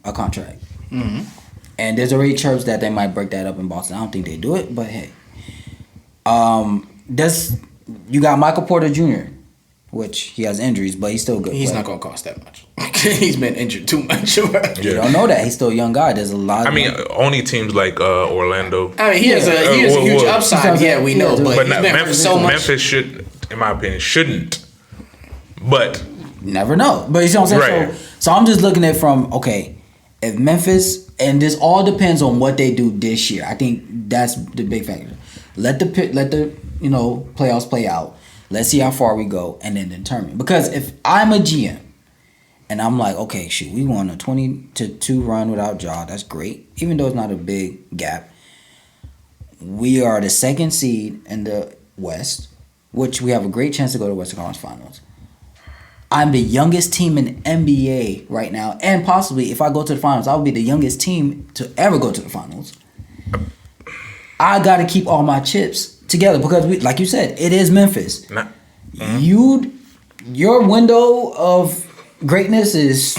a contract, and there's already chirps that they might break that up in Boston. I don't think they do it, but hey. You got Michael Porter Jr., which he has injuries, but he's still good. He's not going to cost that much. He's been injured too much. You don't know that. He's still a young guy. There's a lot. Only teams like Orlando. He has a huge upside. Yeah, we know. But Memphis, so much. Memphis should, in my opinion, shouldn't. But never know. But you see what I'm saying? Right. So I'm just looking at if Memphis, and this all depends on what they do this year. I think that's the big factor. Let the playoffs play out. Let's see how far we go and then determine. Because if I'm a GM and I'm like, okay, shoot, we won a 20-2 run without Ja. That's great. Even though it's not a big gap. We are the second seed in the West, which we have a great chance to go to Western Conference Finals. I'm the youngest team in NBA right now. And possibly, if I go to the finals, I'll be the youngest team to ever go to the finals. I got to keep all my chips together because, like you said, it is Memphis. Your window of greatness is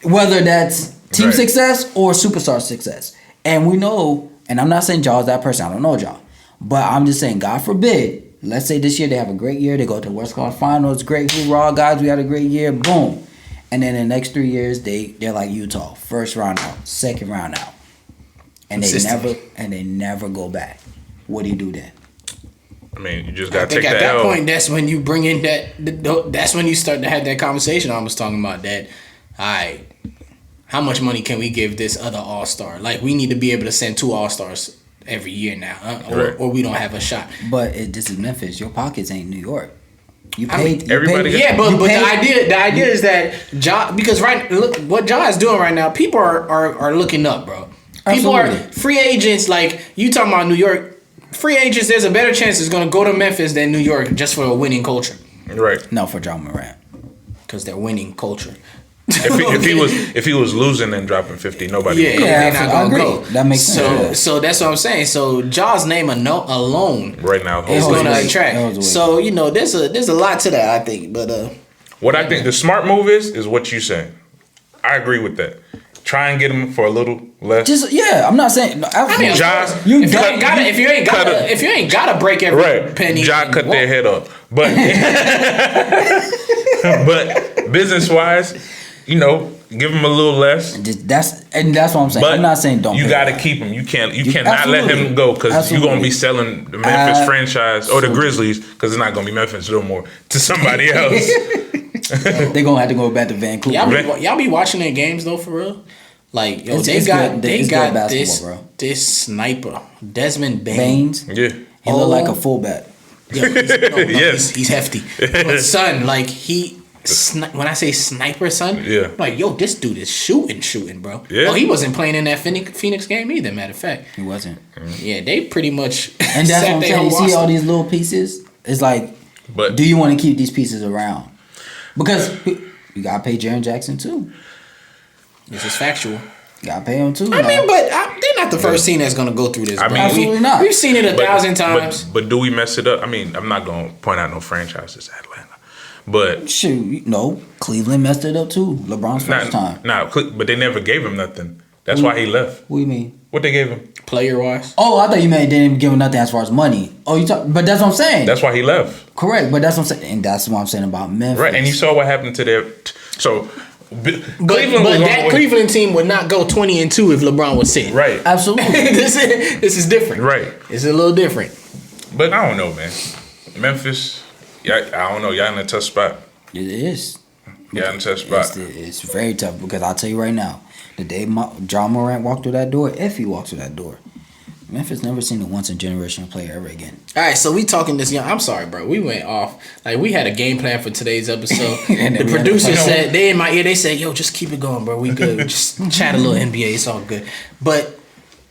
whether that's team success or superstar success. And we know, and I'm not saying Ja's that person. I don't know Ja. But I'm just saying, God forbid, let's say this year they have a great year. They go to the West Coast Finals. Great. Hoorah, guys. We had a great year. Boom. And then the next 3 years, they're like Utah. First round out. Second round out. And they never go back. What do you do then? I mean, you just gotta take at that that point, that's when you bring in that's when you start to have that conversation I was talking about. That, how much money can we give this other all-star? Like, we need to be able to send 2 all-stars every year now, or we don't have a shot. But this is Memphis. Your pockets ain't New York. You paid everybody. But the idea is that Ja, because look what Ja is doing right now. People are looking up, bro. People Absolutely. are free agents. Like, you talking about New York free agents, there's a better chance it's going to go to Memphis than New York just for a winning culture. Right. No, for Ja Morant. Because they're winning culture. If he was losing and dropping 50, nobody would come. They're not going to go. That makes sense. So that's what I'm saying. So Ja's name alone right now is going to attract. So, there's a lot to that, I think. But what I think the smart move is what you saying. I agree with that. Try and get him for a little less. I'm not saying. Absolutely. If you ain't gotta break every penny. Ja cut their head off, but but business wise, give him a little less. That's what I'm saying. But I'm not saying don't. You got to keep him. You cannot let him go because you're gonna be selling the Memphis franchise or the Grizzlies because it's not gonna be Memphis no more to somebody else. They're gonna have to go back to Vancouver. Y'all be watching their games though, for real. Like, they got this sniper, Desmond Baines. Yeah, he look like a fullback. Yes, he's hefty. But son, like, When I say sniper, son, yeah, I'm like, yo, this dude is shooting, bro. Yeah. Oh, he wasn't playing in that Phoenix game either. Matter of fact, He wasn't. Yeah, they pretty much. And that's what I'm saying. You see all these little pieces. It's like, but do you want to keep these pieces around? Because you gotta pay Jaren Jackson too. This is factual. You gotta pay him too. I mean, but they're not the first team that's gonna go through this. I mean, absolutely not. We've seen it a thousand times. But do we mess it up? I mean, I'm not gonna point out no franchises, Atlanta, but shoot, no, Cleveland messed it up too. LeBron's first time. But they never gave him nothing. That's why he left. What do you mean? What they gave him? Player wise. Oh, I thought you meant they didn't give him nothing as far as money. Oh, but that's what I'm saying. That's why he left. Correct, but that's what I'm saying, and that's what I'm saying about Memphis. Right, and you saw what happened to their. So, Cleveland team would not go 20-2 if LeBron was sitting. Right, Absolutely. This is different. right. It's a little different. But I don't know, man. Memphis, I don't know. Y'all in a tough spot. It is. Y'all in a tough spot. It's very tough because I'll tell you right now, the day John Morant walked through that door, if he walks through that door, Memphis never seen a once-in-a-generation player ever again. All right, so we talking this young. I'm sorry, bro. We went off. Like, we had a game plan for today's episode. And the producer said, they in my ear, they said, yo, just keep it going, bro. We good. Just chat a little NBA. It's all good. But,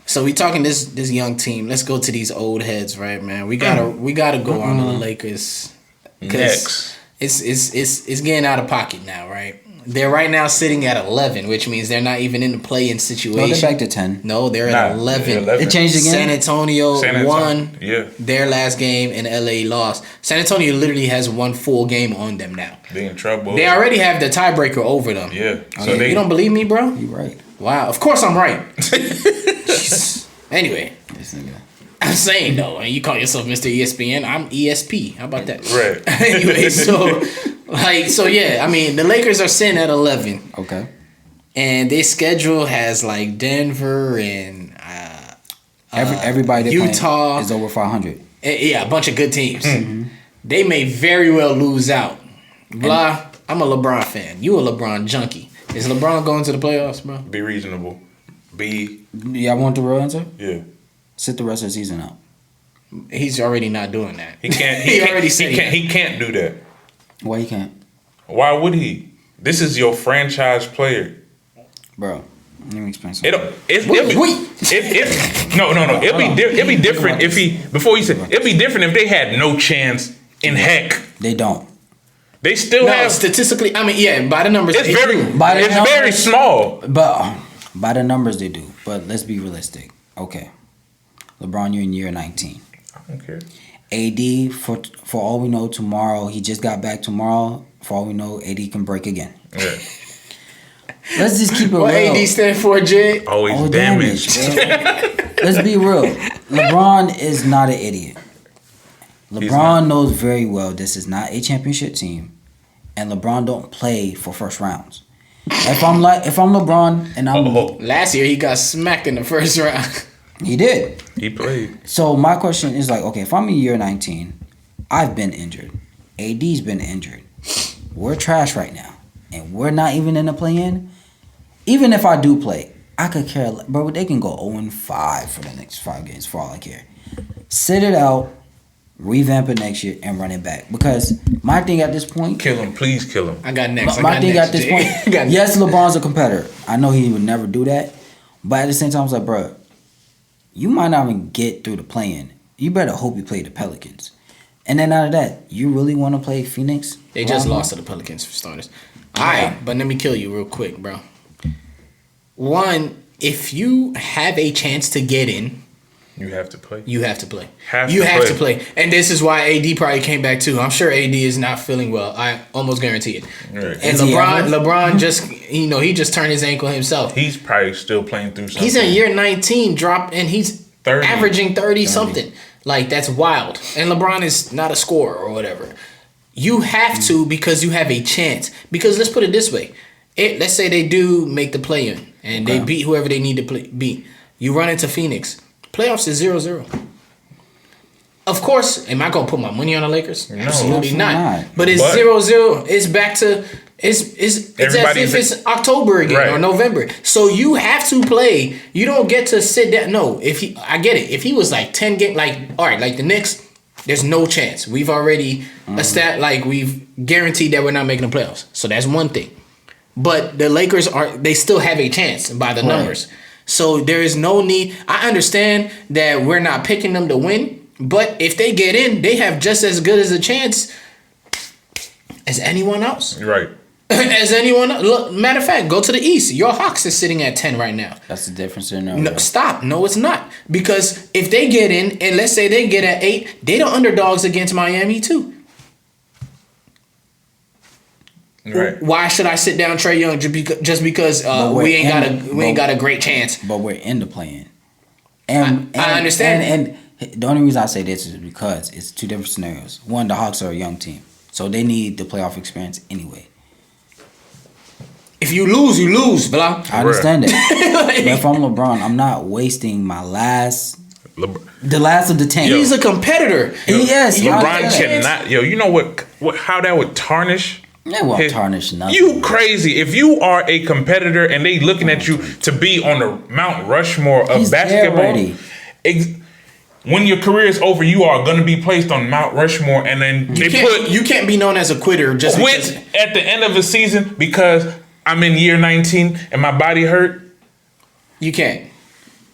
so we talking this young team. Let's go to these old heads, right, man? We gotta go on to the Lakers. Next. It's getting out of pocket now, right? They're right now sitting at 11, which means they're not even in the play-in situation. No, they're back to 10. No, they're at 11. It changed again? San Antonio won Yeah. their last game and LA lost. San Antonio literally has one full game on them now. They in trouble. They already have the tiebreaker over them. Yeah. So you don't believe me, bro? You're right. Wow. Of course I'm right. Anyway. I'm saying though, and you call yourself Mr. ESPN, I'm ESP. How about that? Right. Anyway, so yeah, I mean the Lakers are sitting at 11. Okay. And their schedule has like Denver and Everybody Utah is over 500. Yeah, a bunch of good teams. Mm-hmm. They may very well lose out. Blah. I'm a LeBron fan. You a LeBron junkie. Is LeBron going to the playoffs, bro? Be reasonable. Y'all want the real answer? Yeah. Sit the rest of the season out. He's already not doing that. He can't. He can't do that. Why he can't? Why would he? This is your franchise player, bro. Let me explain something. No. It'd be different if he. Before you said, it'd be different if they had no chance in heck. They don't. They still have statistically. I mean, yeah, by the numbers, it's very small. But by the numbers, they do. But let's be realistic. Okay. LeBron, you're in year 19. I don't care. AD, for all we know, tomorrow, he just got back tomorrow. For all we know, AD can break again. Yeah. Let's just keep it real. What AD stand for, Jay? Always damaged. Let's be real. LeBron is not an idiot. LeBron knows very well this is not a championship team. And LeBron don't play for first rounds. If I'm LeBron and I'm... Last year, he got smacked in the first round. He did. He played. So my question is like, okay, if I'm in year 19, I've been injured. AD's been injured. We're trash right now. And we're not even in the play-in. Even if I do play, I could care. Bro, they can go 0-5 for the next 5 games for all I care. Sit it out, revamp it next year, and run it back. Because my thing at this point... Kill him. Please kill him. I got next. My thing at this point... Yes, LeBron's a competitor. I know he would never do that. But at the same time, I was like, bro... You might not even get through the play-in. You better hope you play the Pelicans. And then out of that, you really want to play Phoenix? They just lost to the Pelicans for starters. All right, but let me kill you real quick, bro. One, if you have a chance to get in, you have to play. You have to play. You have to play. And this is why AD probably came back too. I'm sure AD is not feeling well. I almost guarantee it. Right. And LeBron just, he just turned his ankle himself. He's probably still playing through something. He's in year 19, and he's 30. Averaging 30 something. Like, that's wild. And LeBron is not a scorer or whatever. You have to because you have a chance. Because let's put it this way. Let's say they do make the play-in and they beat whoever they need to beat. You run into Phoenix. Playoffs is 0-0. Of course, am I going to put my money on the Lakers? No, absolutely not. But it's 0-0. It's back to... It's as if it's October again or November. So you have to play. You don't get to sit down. No, I get it. If he was like 10 games, like, all right, like the Knicks, There's no chance. We've already we've guaranteed that we're not making the playoffs. So that's one thing. But the Lakers they still have a chance by the numbers. So there is no need. I understand that we're not picking them to win, but if they get in, they have just as good as a chance as anyone else. Right. As anyone else. Look, matter of fact, go to the East. Your Hawks is sitting at 10 right now. That's the difference in there. No, stop. No, it's not. Because if they get in, and let's say they get at 8, they the underdogs against Miami too. Right. Why should I sit down Trae Young just because we ain't got a great chance? But we're in the play-in. And I understand. And the only reason I say this is because it's two different scenarios. One, the Hawks are a young team, so they need the playoff experience anyway. If you lose, you lose, blah. I understand that. But if I'm LeBron, I'm not wasting my the last of the tank. He's a competitor. Yes, LeBron cannot. You know what? How that would tarnish. It won't tarnish nothing. You crazy. If you are a competitor and they looking at you to be on the Mount Rushmore of basketball, when your career is over, you are going to be placed on Mount Rushmore, and then you can't be known as a quitter just quit at the end of a season because I'm in year 19 and my body hurt. You can't.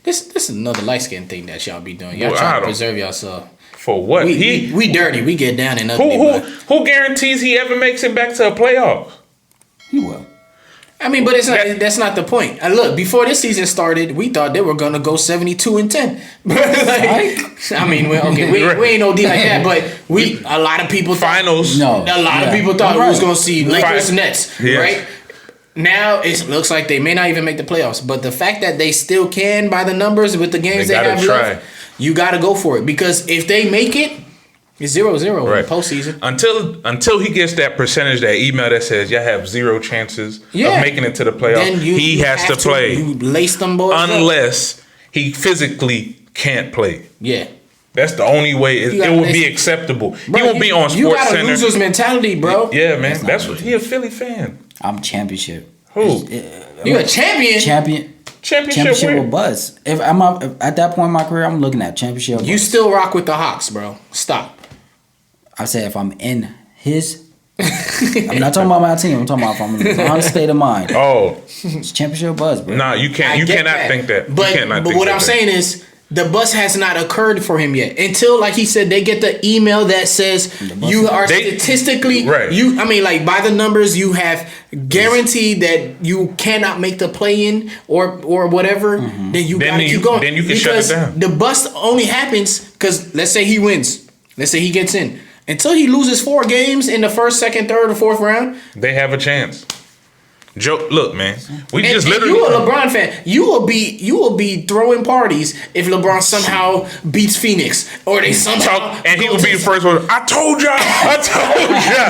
This is another light skin thing that y'all be doing. Y'all trying to preserve yourself. For what? We dirty. We get down and ugly. Who guarantees he ever makes it back to a playoff? He will. I mean, but that's not the point. Look, before this season started, we thought they were gonna go 72-10. I mean, we ain't no D like that, but a lot of people finals. People thought we was gonna see Lakers Nets, right? Now it looks like they may not even make the playoffs, but the fact that they still can by the numbers with the games they have left, you got to go for it, because if they make it, it's 0-0 in the postseason. Until he gets that percentage, that email that says you have 0 chances of making it to the playoffs, then he has to play. You lace them boys unless he physically can't play. Yeah. That's the only way it would be acceptable. Bro, he won't be on SportsCenter. You got a loser's mentality, bro. Yeah, man. That's what he a Philly fan. I'm championship. Who? You a champion? Championship with buzz. If at that point in my career, I'm looking at championship. You still rock with the Hawks, bro. Stop. I said if I'm in his. I'm not talking about my team. I'm talking about if I'm in the wrong state of mind. Oh, it's championship buzz, bro. Nah, you can't. You cannot think that. But what I'm saying is, the bus has not occurred for him yet. Until, like he said, they get the email that says you are statistically right. By the numbers, you have guaranteed that you cannot make the play-in or whatever. Mm-hmm. Then you gotta keep going. Then you can shut it down. The bust only happens because let's say he wins. Let's say he gets in. Until he loses 4 games in the first, second, third, or fourth round, they have a chance. Joe, look, man. You a LeBron fan. You will be throwing parties if LeBron somehow beats Phoenix, or they somehow and he will be the first one. I told y'all.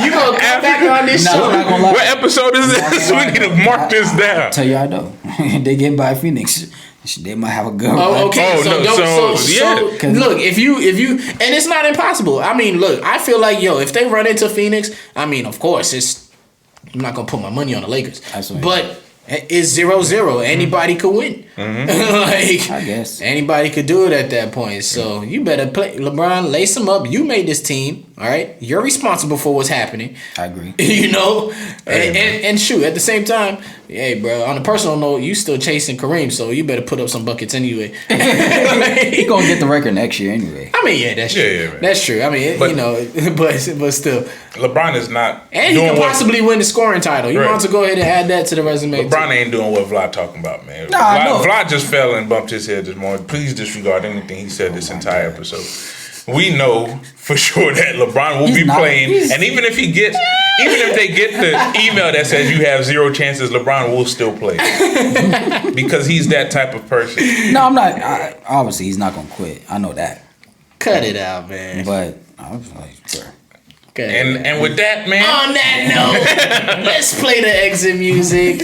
You gonna come back on this show? What episode is this? We need to mark this down. I'll tell you, I know. They get by Phoenix. They might have a good run. Okay. Look, if you, and it's not impossible. I mean, look, I feel like if they run into Phoenix, I mean, of course, I'm not gonna put my money on the Lakers, but it's 0-0. Anybody could win. Mm-hmm. I guess anybody could do it at that point. So you better play LeBron. Lace him up. You made this team. All right, you're responsible for what's happening. I agree. And shoot, at the same time, hey, bro. On a personal note, you still chasing Kareem, so you better put up some buckets anyway. He gonna get the record next year anyway. I mean, that's true. Yeah, that's true. I mean, but still, LeBron is not. And he can possibly win the scoring title. You want to go ahead and add that to the resume. LeBron ain't doing what Vlad talking about, man. Vlad just fell and bumped his head this morning. Please disregard anything he said this entire episode. We know for sure that LeBron will be playing, and even if they get the email that says you have 0 chances, LeBron will still play because he's that type of person. No, I'm not. Obviously, he's not gonna quit. I know that. Cut it out, man. But I was like, sure. Okay. And with that, man. On that note, let's play the exit music.